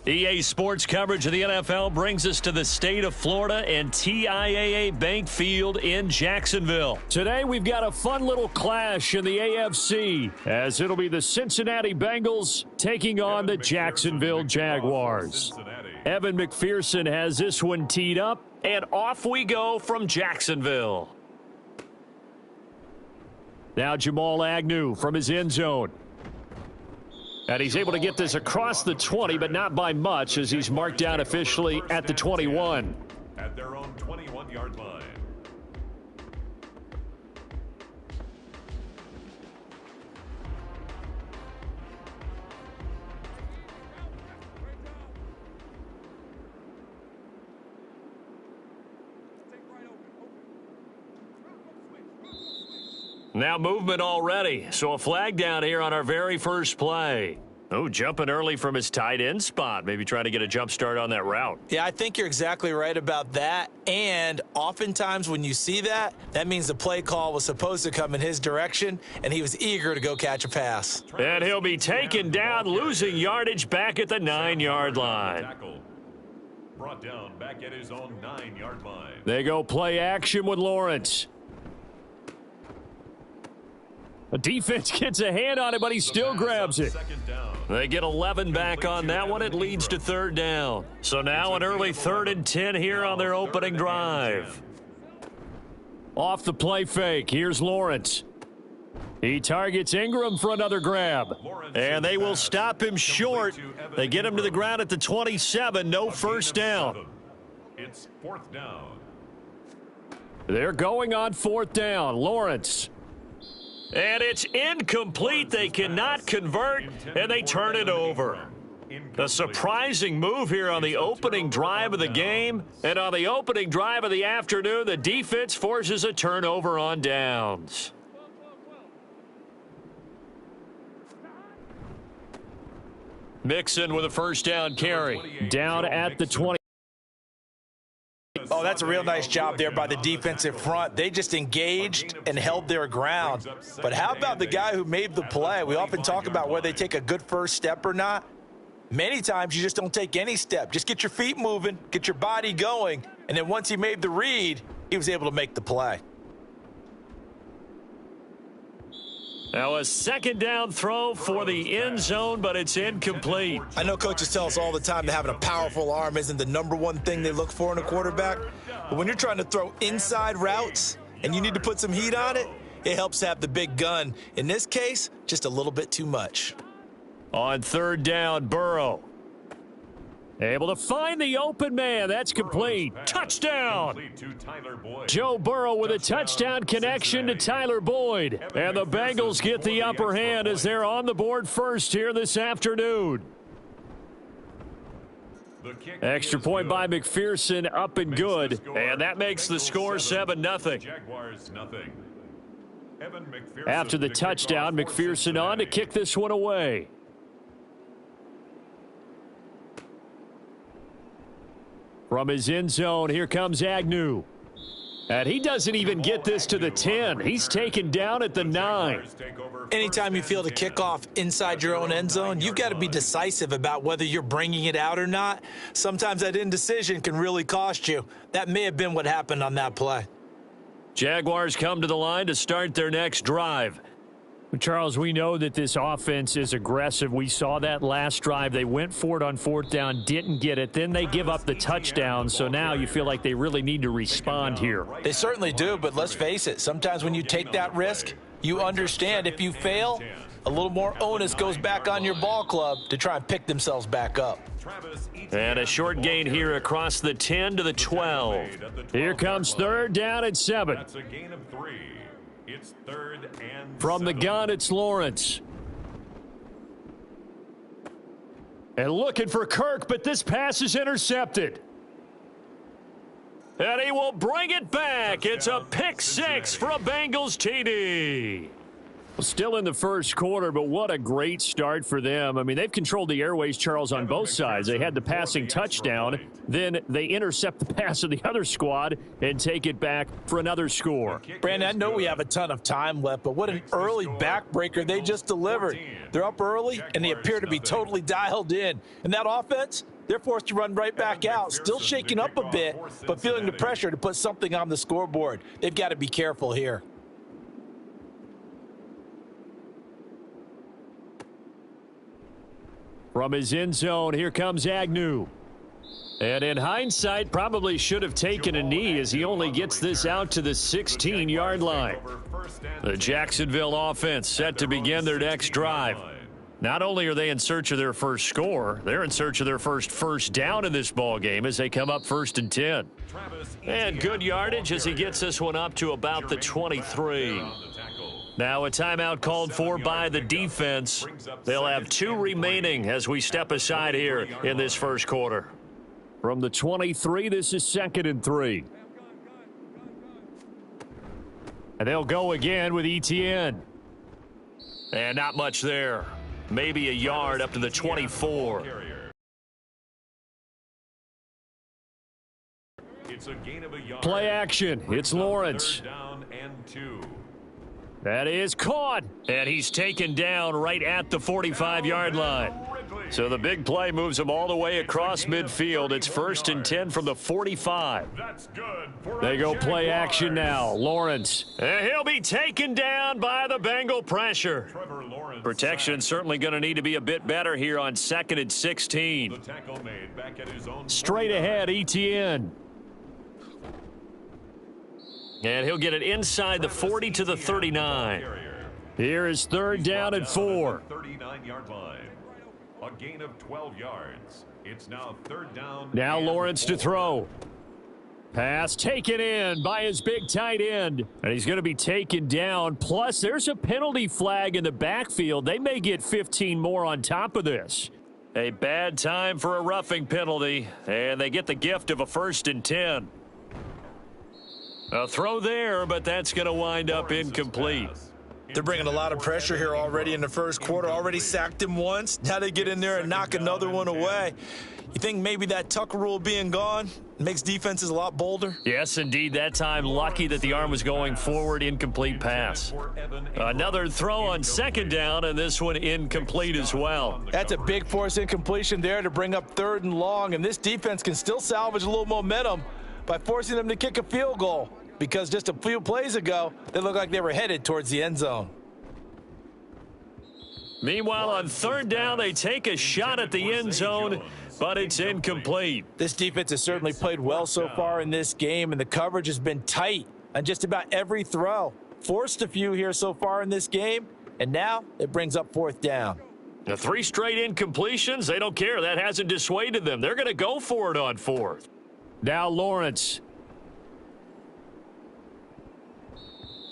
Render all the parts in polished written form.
EA Sports coverage of the NFL brings us to the state of Florida and TIAA Bank Field in Jacksonville. Today we've got a fun little clash in the AFC as it'll be the Cincinnati Bengals taking on the Jacksonville Jaguars. Evan McPherson has this one teed up, and off we go from Jacksonville. Now Jamal Agnew from his end zone. And he's able to get this across the 20, but not by much as he's marked down officially at the 21. At their own 21-yard line. Now movement already, so a flag down here on our very first play. Oh, jumping early from his tight end spot, maybe trying to get a jump start on that route. Yeah, I think you're exactly right about that, and oftentimes when you see that, that means the play call was supposed to come in his direction, and he was eager to go catch a pass. And he'll be taken down, losing yardage back at the 9-yard line. Brought down back at his own 9-yard line. They go play action with Lawrence. The defense gets a hand on it, but he still grabs it. They get 11 back on that one. It leads to third down. So now an early 3rd and 10 here on their opening drive. Off the play fake, here's Lawrence. He targets Ingram for another grab. And they will stop him short. They get him to the ground at the 27. No first down. It's 4th down. They're going on 4th down. Lawrence. And it's incomplete. They cannot convert, and they turn it over. A surprising move here on the opening drive of the game. And on the opening drive of the afternoon, the defense forces a turnover on downs. Mixon with a first down carry. Down at the 20. Oh, that's a real nice job there by the defensive front. They just engaged and held their ground. But how about the guy who made the play? We often talk about whether they take a good first step or not. Many times you just don't take any step. Just get your feet moving, get your body going, and then once he made the read, he was able to make the play. Now a second down throw for the end zone, but it's incomplete. I know coaches tell us all the time that having a powerful arm isn't the #1 thing they look for in a quarterback. But when you're trying to throw inside routes and you need to put some heat on it, it helps have the big gun. In this case, just a little bit too much. On 3rd down, Burrow. Able to find the open man. That's complete. Touchdown. Joe Burrow with a touchdown connection to Tyler Boyd. And the Bengals get the upper hand as they're on the board first here this afternoon. Extra point by McPherson, up and good. And that makes the score 7-0. After the touchdown, McPherson on to kick this one away. From his end zone, here comes Agnew. And he doesn't even get this to the 10. He's taken down at the 9. Anytime you field a kickoff inside your own end zone, you've got to be decisive about whether you're bringing it out or not. Sometimes that indecision can really cost you. That may have been what happened on that play. Jaguars come to the line to start their next drive. Charles, we know that this offense is aggressive. We saw that last drive. They went for it on 4th down, didn't get it. Then they give up the touchdown, so now you feel like they really need to respond here. They certainly do, but let's face it. Sometimes when you take that risk, you understand if you fail, a little more onus goes back on your ball club to try and pick themselves back up. And a short gain here across the 10 to the 12. Here comes 3rd down and 7. That's a gain of 3. It's 3rd and From 7. the gun, it's Lawrence. And looking for Kirk, but this pass is intercepted. And he will bring it back. It's a pick 6 for a Bengals TD. Still in the first quarter, but what a great start for them. I mean, they've controlled the airways, Charles, on both sides. They had the passing touchdown. Then they intercept the pass of the other squad and take it back for another score. Brandon, I know we have a ton of time left, but what an early backbreaker they just delivered. They're up early, and they appear to be totally dialed in. And that offense, they're forced to run right back out, still shaking up a bit, but feeling the pressure to put something on the scoreboard. They've got to be careful here. From his end zone, here comes Agnew. And in hindsight, probably should have taken a knee as he only gets this out to the 16-yard line. The Jacksonville offense set to begin their next drive. Not only are they in search of their first score, they're in search of their first down in this ball game as they come up 1st and 10. And good yardage as he gets this one up to about the 23. Now a timeout called for by the defense. They'll have 2 remaining as we step aside here in this first quarter. From the 23, this is 2nd and 3. And they'll go again with Etienne. And not much there. Maybe a yard up to the 24. Play action. It's Lawrence. That is caught, and he's taken down right at the 45-yard line. So the big play moves him all the way across midfield. It's 1st and 10 from the 45. They go play action now. Lawrence, and he'll be taken down by the Bengal pressure. Protection certainly going to need to be a bit better here on 2nd and 16. Straight ahead, Etienne. And he'll get it inside the 40 to the 39. Here is 3rd down and 4. 39-yard line. A gain of 12 yards. It's now 3rd down. Now Lawrence to throw. Pass taken in by his big tight end. And he's going to be taken down. Plus, there's a penalty flag in the backfield. They may get 15 more on top of this. A bad time for a roughing penalty. And they get the gift of a 1st and 10. A throw there, but that's going to wind up incomplete. They're bringing a lot of pressure here already in the first quarter. Already sacked him once. Now they get in there and knock another one away. You think maybe that Tucker rule being gone makes defenses a lot bolder? Yes, indeed. That time, lucky that the arm was going forward. Incomplete pass. Another throw on 2nd down, and this one incomplete as well. That's a big force incompletion there to bring up 3rd and long, and this defense can still salvage a little momentum by forcing them to kick a field goal, because just a few plays ago, they looked like they were headed towards the end zone. Meanwhile, on 3rd down, they take a shot at the end zone, but it's incomplete. This defense has certainly played well so far in this game, and the coverage has been tight on just about every throw. Forced a few here so far in this game, and now it brings up 4th down. The 3 straight incompletions, they don't care. That hasn't dissuaded them. They're going to go for it on 4th. Now Lawrence.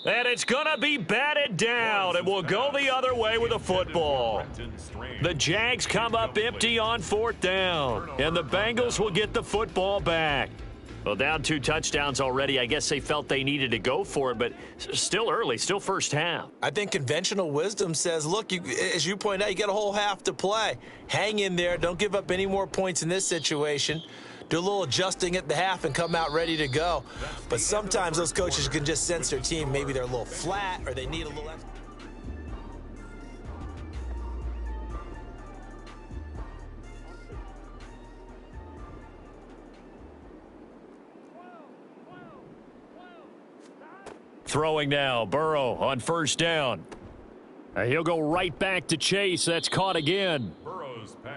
And it's going to be batted down, and we'll go the other way with a football. The Jags come up empty on 4th down, and the Bengals will get the football back. Well, down 2 touchdowns already. I guess they felt they needed to go for it, but still early, still first half. I think conventional wisdom says, look, as you point out, you got a whole half to play. Hang in there. Don't give up any more points in this situation. Do a little adjusting at the half and come out ready to go. But sometimes those coaches can just sense their team. Maybe they're a little flat or they need a little extra. Throwing now, Burrow on 1st down. He'll go right back to Chase. That's caught again.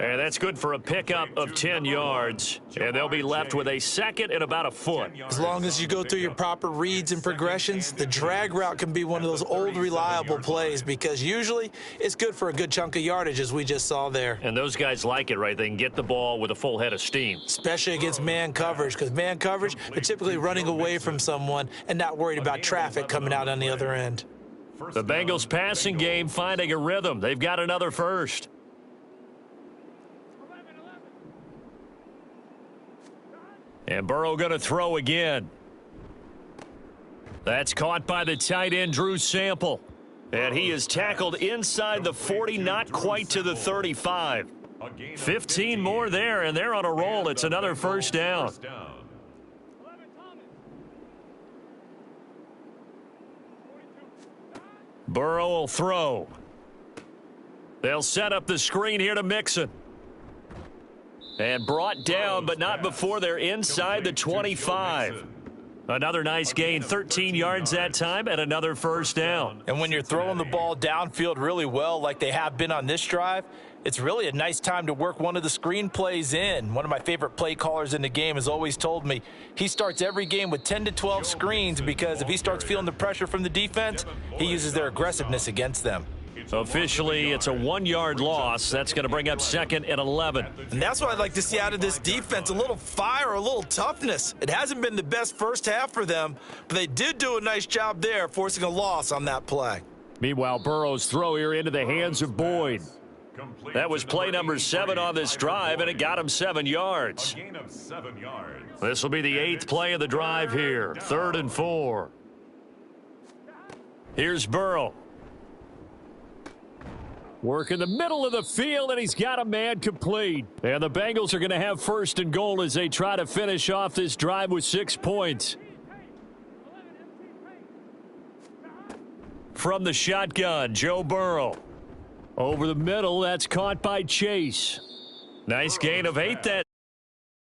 And that's good for a pickup of 10 yards. And they'll be left with a 2nd and about a foot. As long as you go through your proper reads and progressions, the drag route can be one of those old reliable plays because usually it's good for a good chunk of yardage, as we just saw there. And those guys like it, right? They can get the ball with a full head of steam. Especially against man coverage, because man coverage, they're typically running away from someone and not worried about traffic coming out on the other end. The Bengals passing game finding a rhythm. They've got another first. And Burrow going to throw again. That's caught by the tight end, Drew Sample. And he is tackled inside the 40, not quite to the 35. 15 more there, and they're on a roll. It's another first down. Burrow will throw. They'll set up the screen here to Mixon. And brought down, but not before they're inside the 25. Another nice gain, 13 yards that time, and another first down. And when you're throwing the ball downfield really well like they have been on this drive, it's really a nice time to work one of the screen plays in. One of my favorite play callers in the game has always told me he starts every game with 10 to 12 screens because if he starts feeling the pressure from the defense, he uses their aggressiveness against them. Officially, it's a 1-yard loss. That's going to bring up second and 11. And that's what I'd like to see out of this defense, a little fire, a little toughness. It hasn't been the best first half for them, but they did do a nice job there, forcing a loss on that play. Meanwhile, Burrow's throw here into the hands of Boyd. That was play number 7 on this drive, and it got him 7 yards. This will be the 8th play of the drive here, 3rd and 4. Here's Burrow. Work in the middle of the field, and he's got a man complete. And the Bengals are going to have 1st and goal as they try to finish off this drive with 6 points. From the shotgun, Joe Burrow. Over the middle, that's caught by Chase. Nice gain of 8 that